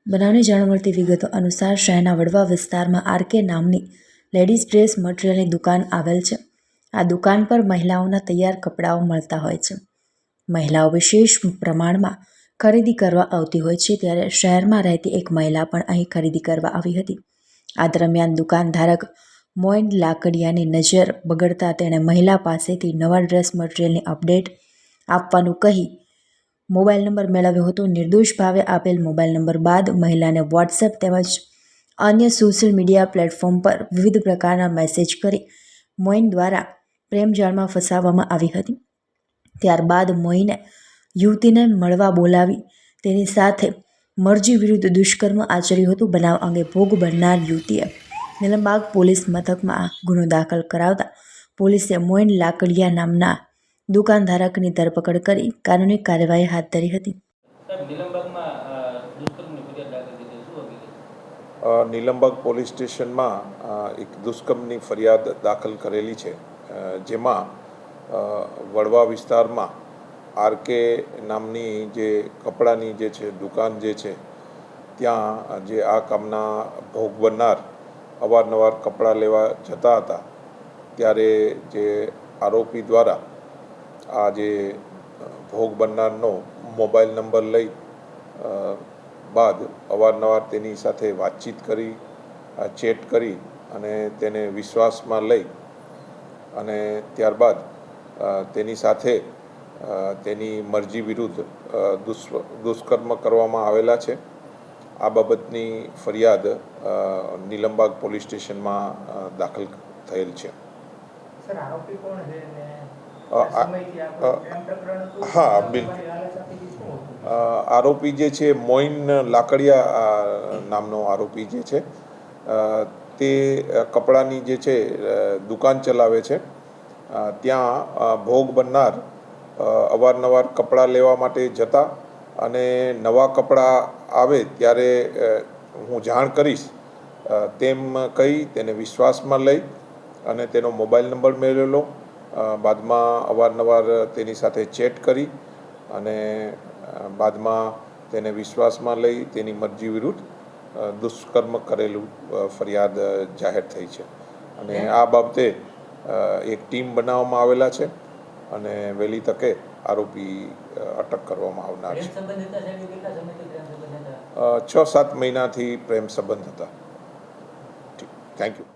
બનાવની જાણ મળતી વિગતો અનુસાર શહેરના વડવા વિસ્તારમાં આરકે નામની લેડીઝ ડ્રેસ મટીરિયલની દુકાન આવેલ છે. આ દુકાન પર મહિલાઓના તૈયાર કપડાઓ મળતા હોય છે. મહિલાઓ વિશેષ પ્રમાણમાં ખરીદી કરવા આવતી હોય છે, ત્યારે શહેરમાં રહેતી એક મહિલા પણ અહીં ખરીદી કરવા આવી હતી. આ દરમિયાન દુકાનધારક મોઇન લાકડિયાની નજર બગડતા તેણે મહિલા પાસેથી નવા ડ્રેસ મટીરિયલની અપડેટ આપવાનું કહી મોબાઈલ નંબર મેળવ્યો હતો. નિર્દોષ ભાવે આપેલ મોબાઈલ નંબર બાદ મહિલાને વોટ્સએપ તેમજ અન્ય સોશિયલ મીડિયા પ્લેટફોર્મ પર વિવિધ પ્રકારના મેસેજ કરી મોઇન દ્વારા પ્રેમજાળમાં ફસાવવામાં આવી હતી. ત્યારબાદ મોઇને યુવતીને મળવા બોલાવી તેની સાથે મરજી વિરુદ્ધ દુષ્કર્મ આચર્યું હતું. બનાવ અંગે ભોગ બનનાર યુવતીએ નીલમબાગ પોલીસ મથકમાં ગુનો દાખલ કરાવતા પોલીસે મોઇન લાકડિયા નામના દુકાનધારકની ધરપકડ કરી કાનૂની કાર્યવાહી હાથ ધરી હતી. નીલમબાગ પોલીસ સ્ટેશનમાં એક દુષ્કર્મની ફરિયાદ દાખલ કરેલી છે, જેમાં વડવા વિસ્તારમાં આરકે નામની જે કપડાની જે છે દુકાન જે છે ત્યાં જે આ કામના ભોગ બનનાર અવારનવાર કપડાં લેવા જતા હતા, ત્યારે જે આરોપી દ્વારા આ જે ભોગ બનનારનો મોબાઈલ નંબર લઈ બાદ અવારનવાર તેની સાથે વાતચીત કરી, ચેટ કરી અને તેને વિશ્વાસમાં લઈ અને ત્યારબાદ તેની સાથે તેની મરજી વિરુદ્ધ દુષ્કર્મ કરવામાં આવેલા છે. આ બાબતની ફરિયાદ નીલમબાગ પોલીસ સ્ટેશનમાં દાખલ થયેલ છે. હા, બિલકુલ. આરોપી જે છે મોઇન લાકડિયા નામનો આરોપી જે છે તે કપડાની જે છે દુકાન ચલાવે છે. ત્યાં ભોગ બનનાર અવારનવાર કપડાં લેવા માટે જતા અને નવા કપડાં આવે ત્યારે હું જાણ કરીશ તેમ કહી તેને વિશ્વાસમાં લઈ અને તેનો મોબાઈલ નંબર મેળવેલો. બાદમાં અવારનવાર તેની સાથે ચેટ કરી અને બાદમાં તેને વિશ્વાસમાં લઈ તેની મરજી વિરુદ્ધ દુષ્કર્મ કરેલું ફરિયાદ જાહેર થઈ છે. અને આ બાબતે એક ટીમ બનાવવામાં આવેલા છે અને વહેલી તકે આરોપી અટક કરવામાં આવનાર છે. 6-7 મહિનાથી પ્રેમ સંબંધ હતા. Thank you.